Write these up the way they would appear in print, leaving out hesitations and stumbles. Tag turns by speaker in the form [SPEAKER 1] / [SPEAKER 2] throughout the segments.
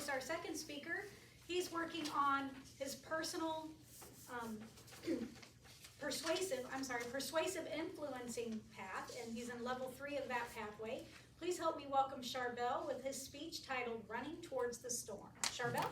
[SPEAKER 1] course, our second speaker, he's working on his personal persuasive influencing path, and he's in level 3 of that pathway. Please help me welcome Charbel with his speech titled Running Towards the Storm. Charbel?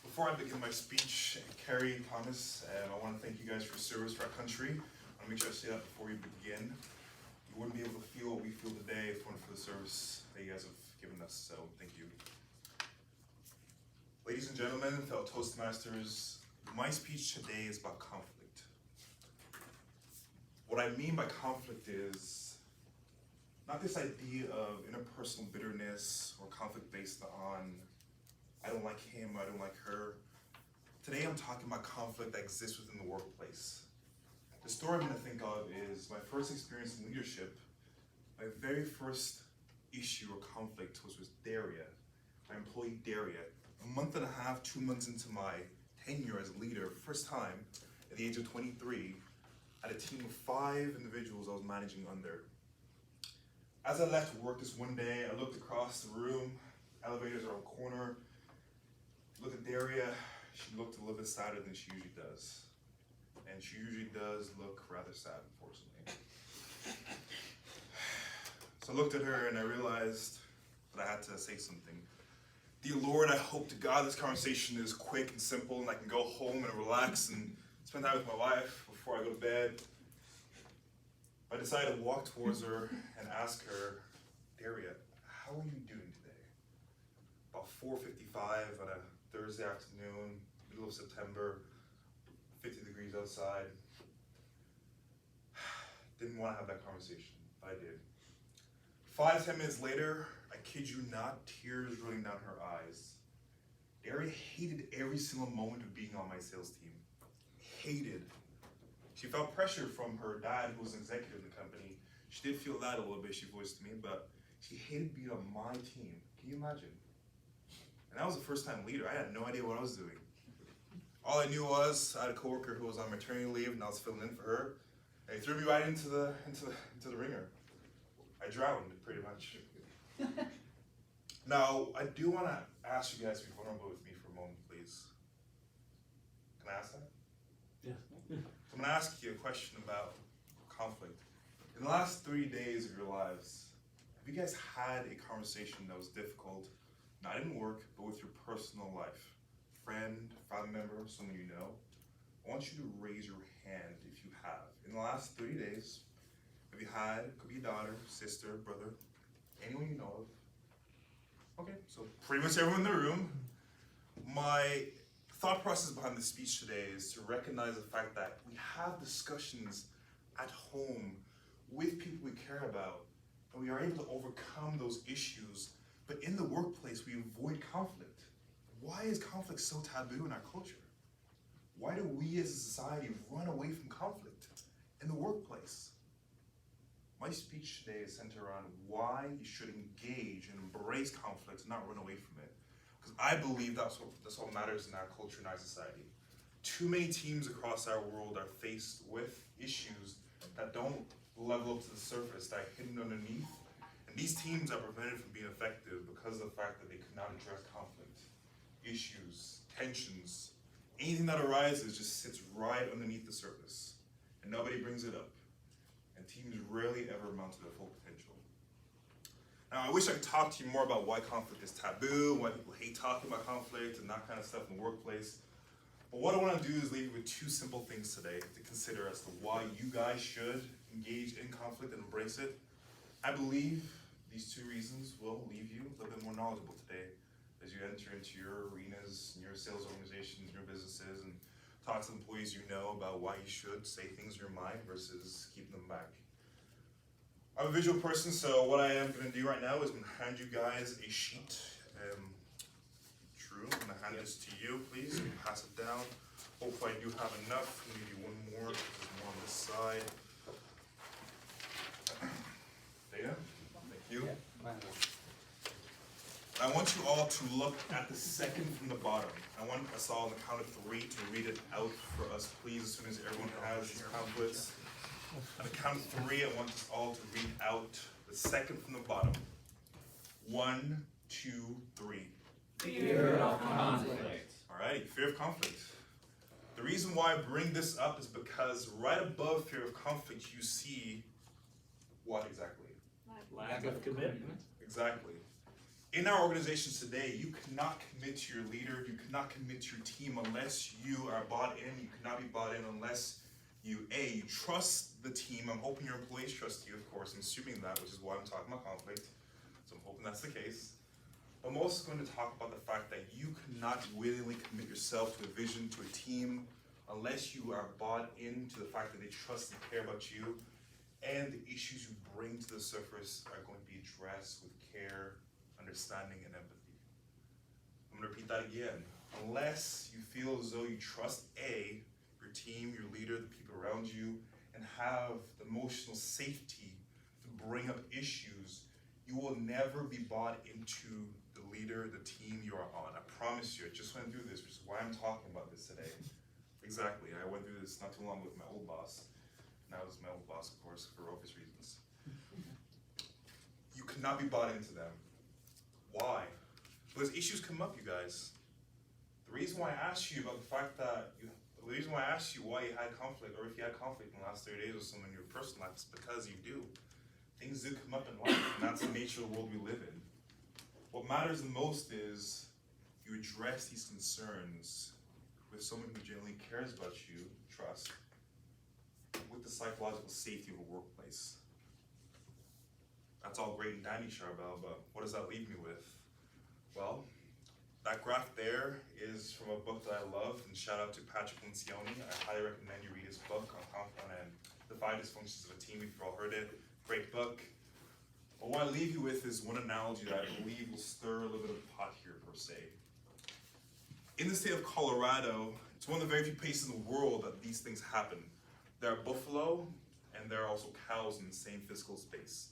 [SPEAKER 2] Before I begin my speech, Carrie, Thomas, I want to thank you guys for your service for our country. I want to make sure I say that before we begin. You wouldn't be able to feel what we feel today if it weren't for the service that you guys have given us, so thank you. Ladies and gentlemen, fellow Toastmasters, my speech today is about conflict. What I mean by conflict is not this idea of interpersonal bitterness or conflict based on I don't like him, I don't like her. Today I'm talking about conflict that exists within the workplace. The story I'm going to think of is my first experience in leadership. My very first issue or conflict was with Daria, my employee Daria. A month and a half, 2 months into my tenure as a leader, first time at the age of 23, I had a team of 5 individuals I was managing under. As I left work this one day, I looked across the room, elevators are on the corner. Look at Daria, she looked a little bit sadder than she usually does. And she usually does look rather sad, unfortunately. So I looked at her and I realized that I had to say something. Dear Lord, I hope to God this conversation is quick and simple and I can go home and relax and spend time with my wife before I go to bed. I decided to walk towards her and ask her, Daria, how are you doing today? About 4:55 on a Thursday afternoon, middle of September, 50 degrees outside. Didn't want to have that conversation, but I did. 5-10 minutes later, I kid you not, tears running down her eyes. Daria hated every single moment of being on my sales team. Hated. She felt pressure from her dad, who was an executive in the company. She did feel that a little bit, she voiced to me, but she hated being on my team. Can you imagine? And I was a first-time leader. I had no idea what I was doing. All I knew was I had a coworker who was on maternity leave, and I was filling in for her. And he threw me right into the ringer. I drowned, pretty much. Now, I do want to ask you guys to be vulnerable with me for a moment, please. Can I ask that?
[SPEAKER 3] Yeah.
[SPEAKER 2] So I'm going to ask you a question about conflict. In the last 3 days of your lives, have you guys had a conversation that was difficult, not in work, but with your personal life? Friend, family member, someone you know? I want you to raise your hand if you have. In the last 3 days, have you had, could be a daughter, sister, brother, anyone you know of? Okay, so pretty much everyone in the room. My thought process behind this speech today is to recognize the fact that we have discussions at home with people we care about, and we are able to overcome those issues, but in the workplace we avoid conflict. Why is conflict so taboo in our culture? Why do we as a society run away from conflict in the workplace? My speech today is centered around why you should engage and embrace conflict and not run away from it. Because I believe that's what matters in our culture and our society. Too many teams across our world are faced with issues that don't level up to the surface, that are hidden underneath. And these teams are prevented from being effective because of the fact that they could not address conflict, issues, tensions. Anything that arises just sits right underneath the surface, and nobody brings it up. And teams rarely ever amount to their full potential. Now, I wish I could talk to you more about why conflict is taboo, why people hate talking about conflict and that kind of stuff in the workplace. But what I want to do is leave you with 2 simple things today to consider as to why you guys should engage in conflict and embrace it. I believe these 2 reasons will leave you a little bit more knowledgeable today as you enter into your arenas, your sales organizations, your businesses, and talk to employees you know about why you should say things in your mind versus keeping them back. I'm a visual person, so what I am going to do right now is I'm going to hand you guys a sheet. True, I'm going to hand this to you, please. Pass it down. Hopefully I do have enough. Maybe one more. There's more on this side. Data, thank you. I want you all to look at the second from the bottom. I want us all on the count of 3 to read it out for us, please, as soon as everyone has these pamphlets. On the count of 3, I want us all to read out the second from the bottom. 1, 2, 3.
[SPEAKER 3] Fear of conflict.
[SPEAKER 2] Alright, fear of conflict. The reason why I bring this up is because right above fear of conflict, you see what exactly?
[SPEAKER 3] Lack of commitment.
[SPEAKER 2] Exactly. In our organizations today, you cannot commit to your leader, you cannot commit to your team unless you are bought in. You cannot be bought in unless you trust the team. I'm hoping your employees trust you, of course. I'm assuming that, which is why I'm talking about conflict. So I'm hoping that's the case. I'm also going to talk about the fact that you cannot willingly commit yourself to a vision, to a team, unless you are bought into the fact that they trust and care about you, and the issues you bring to the surface are going to be addressed with care, understanding, and empathy. I'm going to repeat that again. Unless you feel as though you trust your team, your leader, the people around you, and have the emotional safety to bring up issues, you will never be bought into the leader, the team you are on. I promise you. I just went through this, which is why I'm talking about this today. Exactly. I went through this not too long with my old boss. Now this is my old boss, of course, for obvious reasons. You cannot be bought into them. Why? Because issues come up, you guys. The reason why I asked you about the fact that the reason why I asked you why you had conflict, or if you had conflict in the last 30 days with someone in your personal life, is because you do. Things do come up in life, and that's the nature of the world we live in. What matters the most is you address these concerns with someone who genuinely cares about you, trust, with the psychological safety of a workplace. That's all great and dandy, Charbel, but what does that leave me with? Well, that graph there is from a book that I love, and shout out to Patrick Lencioni. I highly recommend you read his book on conflict and the 5 dysfunctions of a team, if you've all heard it. Great book. But what I leave you with is one analogy that I believe will stir a little bit of pot here, per se. In the state of Colorado, it's one of the very few places in the world that these things happen. There are buffalo, and there are also cows in the same physical space.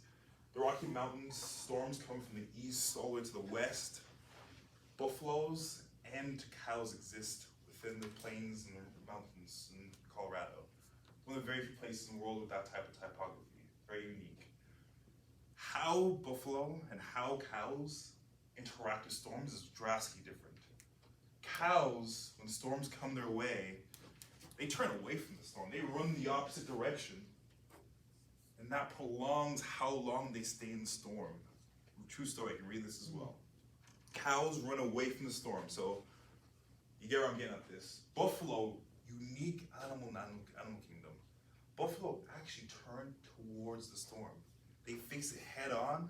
[SPEAKER 2] The Rocky Mountains, storms come from the east all the way to the west. Buffaloes and cows exist within the plains and the mountains in Colorado. One of the very few places in the world with that type of typography. Very unique. How buffalo and how cows interact with storms is drastically different. Cows, when storms come their way, they turn away from the storm. They run the opposite direction. And that prolongs how long they stay in the storm. True story, I can read this as well. Cows run away from the storm. So, you get where I'm getting at this. Buffalo, unique animal in animal kingdom. Buffalo actually turn towards the storm. They face it head on,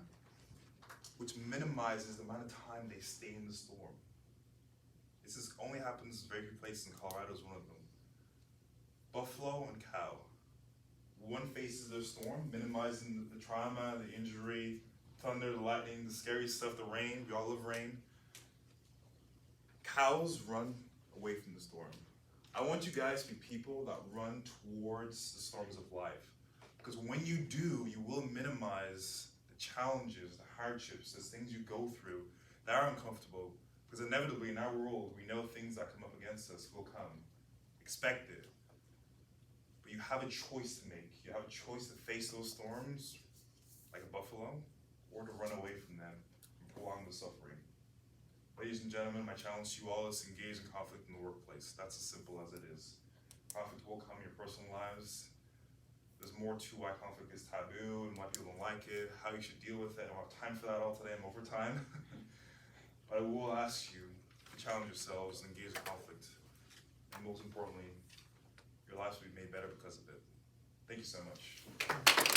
[SPEAKER 2] which minimizes the amount of time they stay in the storm. This only happens in very few places, and Colorado is one of them. Buffalo and cow. One faces their storm, minimizing the trauma, the injury, thunder, the lightning, the scary stuff, the rain. We all love rain. Cows run away from the storm. I want you guys to be people that run towards the storms of life. Because when you do, you will minimize the challenges, the hardships, the things you go through that are uncomfortable. Because inevitably in our world, we know things that come up against us will come. Expected. But you have a choice to make. You have a choice to face those storms like a buffalo, or to run away from them and prolong the suffering. Ladies and gentlemen, my challenge to you all is to engage in conflict in the workplace. That's as simple as it is. Conflict will come in your personal lives. There's more to why conflict is taboo and why people don't like it, how you should deal with it. I don't have time for that all today, I'm over time. But I will ask you to challenge yourselves and engage in conflict. And most importantly, your lives will be made better because of it. Thank you so much.